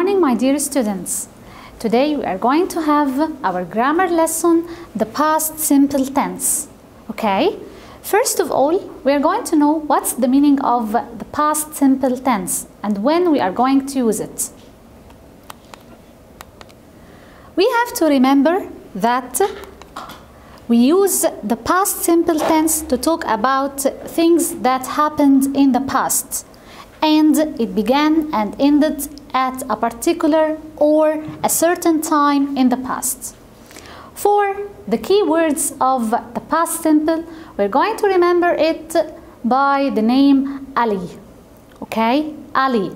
morning, my dear students. Today we are going to have our grammar lesson, the past simple tense. Okay? First of all, we are going to know what's the meaning of the past simple tense and when we are going to use it. We have to remember that we use the past simple tense to talk about things that happened in the past and it began and ended at a particular or a certain time in the past. For the key words of the past simple, we're going to remember it by the name Ali. Okay, Ali.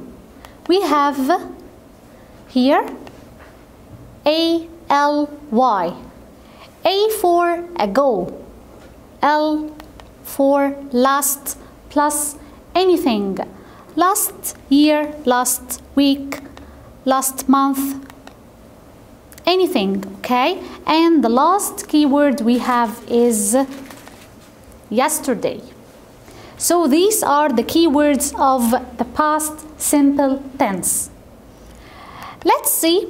We have here A-L-Y. A for ago, L for last plus anything. Last year, last week, last month, anything, okay? And the last keyword we have is yesterday. So these are the keywords of the past simple tense. Let's see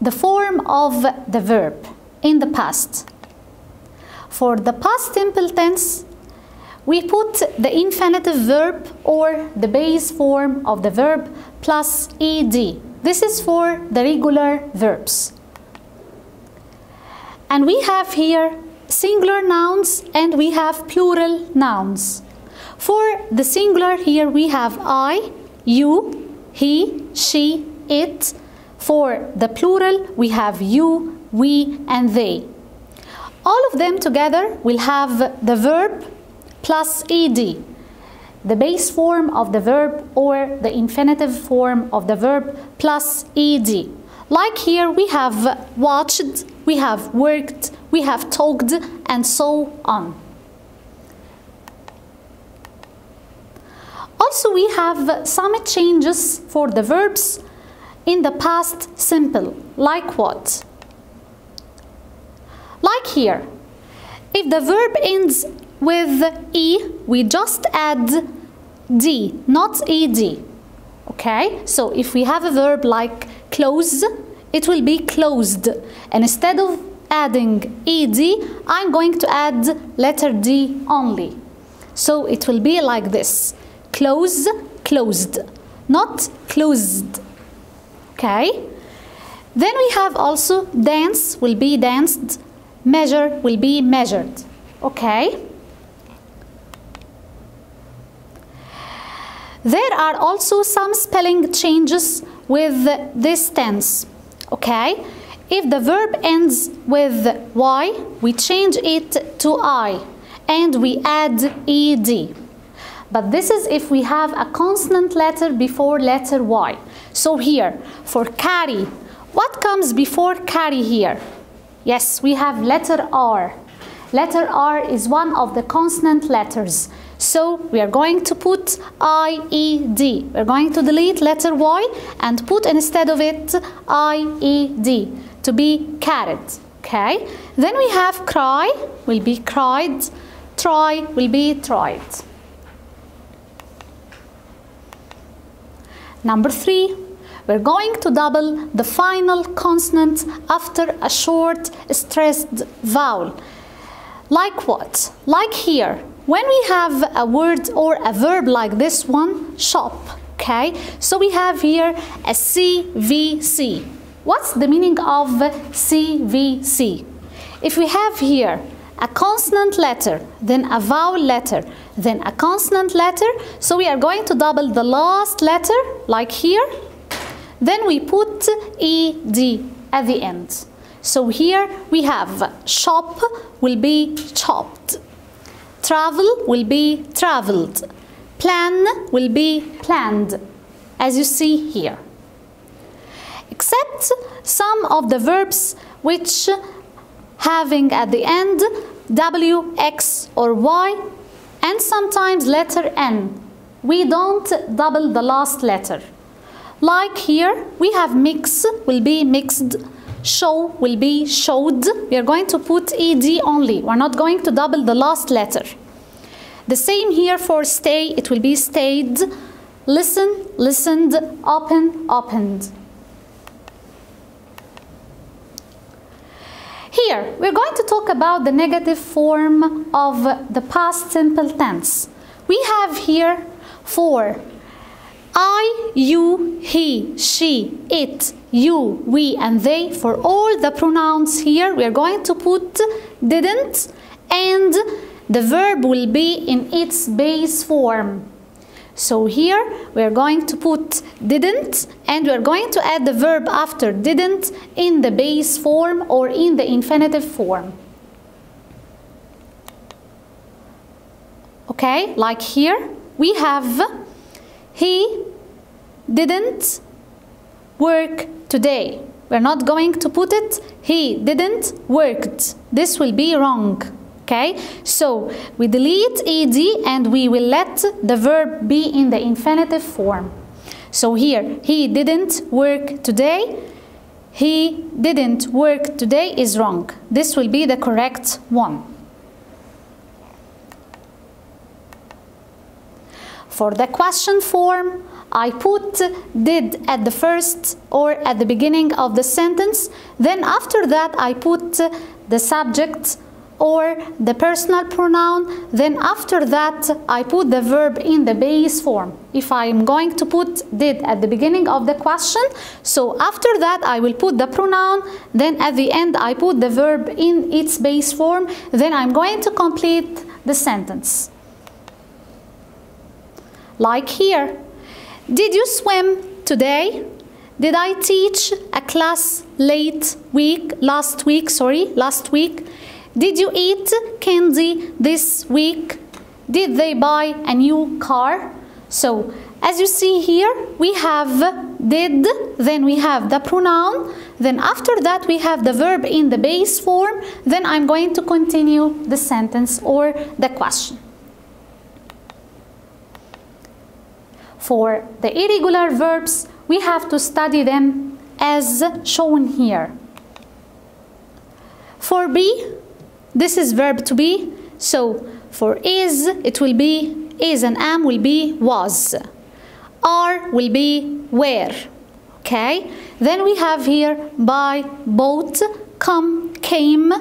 the form of the verb in the past. For the past simple tense, we put the infinitive verb or the base form of the verb plus ed. This is for the regular verbs. And we have here singular nouns and we have plural nouns. For the singular here we have I, you, he, she, it. For the plural we have you, we and they. All of them together will have the verb plus ed, the base form of the verb or the infinitive form of the verb plus ed. Like here we have watched, we have worked, we have talked, and so on. Also we have some changes for the verbs in the past simple. Like what? Like here, if the verb ends with E, we just add D, not ED. Okay? So if we have a verb like close, it will be closed. And instead of adding ED, I'm going to add letter D only. So it will be like this. Close, closed, not closed. Okay? Then we have also dance will be danced, measure will be measured. Okay? There are also some spelling changes with this tense. Okay? If the verb ends with Y, we change it to I and we add ED. But this is if we have a consonant letter before letter Y. So here, for carry, what comes before carry here? Yes, we have letter R. Letter R is one of the consonant letters. So we are going to put I-E-D. We're going to delete letter Y and put instead of it I-E-D to be carried. Okay? Then we have cry will be cried. Try will be tried. Number 3, we're going to double the final consonant after a short stressed vowel. Like what? Like here. When we have a word or a verb like this one, shop, okay? So we have here a CVC. What's the meaning of CVC? If we have here a consonant letter, then a vowel letter, then a consonant letter, so we are going to double the last letter, like here. Then we put ED at the end. So here we have shop will be chopped. Travel will be traveled. Plan will be planned, as you see here. Except some of the verbs which having at the end W, X or Y and sometimes letter N. We don't double the last letter. Like here we have mix will be mixed. Show will be showed. We are going to put ED only. We're not going to double the last letter. The same here for stay. It will be stayed. listen, listened, open, opened. Here, we're going to talk about the negative form of the past simple tense. We have here for I, you, he, she, it, you, we, and they. For all the pronouns here, we are going to put didn't, and the verb will be in its base form. So here we are going to put didn't, and we are going to add the verb after didn't in the base form or in the infinitive form. Okay, like here we have he didn't work today. We're not going to put it he didn't worked. This will be wrong. Okay, so we delete ed and we will let the verb be in the infinitive form. So here, he didn't work today. He didn't work today is wrong. This will be the correct one. For the question form, I put did at the first or at the beginning of the sentence. Then after that, I put the subject or the personal pronoun. Then after that, I put the verb in the base form. If I am going to put did at the beginning of the question, so after that I will put the pronoun, then at the end I put the verb in its base form, then I'm going to complete the sentence. Like here, did you swim today? Did I teach a class last week? Did you eat candy this week? Did they buy a new car? So, as you see here, we have did, then we have the pronoun, then after that we have the verb in the base form, then I'm going to continue the sentence or the question. For the irregular verbs, we have to study them as shown here. For be, this is verb to be, so for is, it will be is, and am will be was. Are will be were. Okay? Then we have here by, bought, come, came,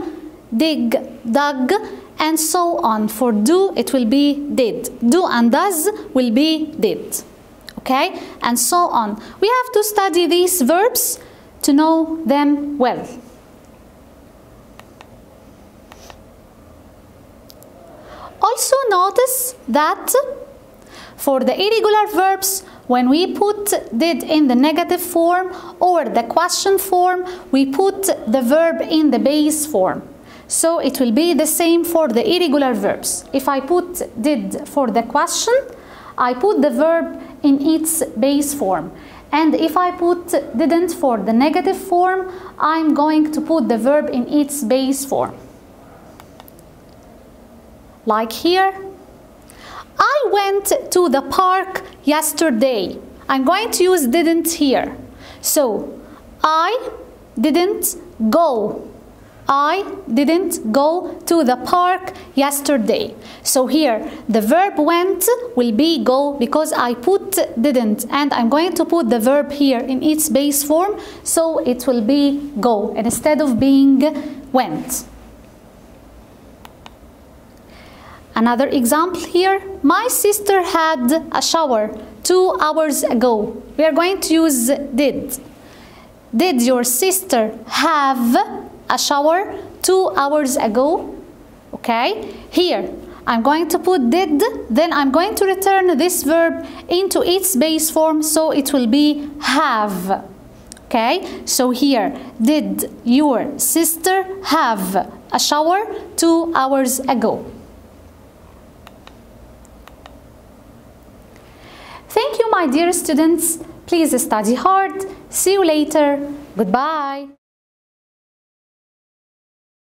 dig, dug, and so on. For do, it will be did. Do and does will be did. Okay? And so on. We have to study these verbs to know them well. Also notice that for the irregular verbs, when we put did in the negative form or the question form, we put the verb in the base form. So it will be the same for the irregular verbs. If I put did for the question, I put the verb in its base form. And if I put didn't for the negative form, I'm going to put the verb in its base form. Like here, I went to the park yesterday. I'm going to use didn't here. So, I didn't go. I didn't go to the park yesterday. So here, the verb went will be go because I put didn't, and I'm going to put the verb here in its base form, so it will be go instead of being went. Another example here, my sister had a shower 2 hours ago. We are going to use did. Did your sister have a shower 2 hours ago? Okay, here I'm going to put did, then I'm going to return this verb into its base form, so it will be have. Okay, so here, did your sister have a shower 2 hours ago? Thank you, my dear students. Please study hard. See you later. Goodbye.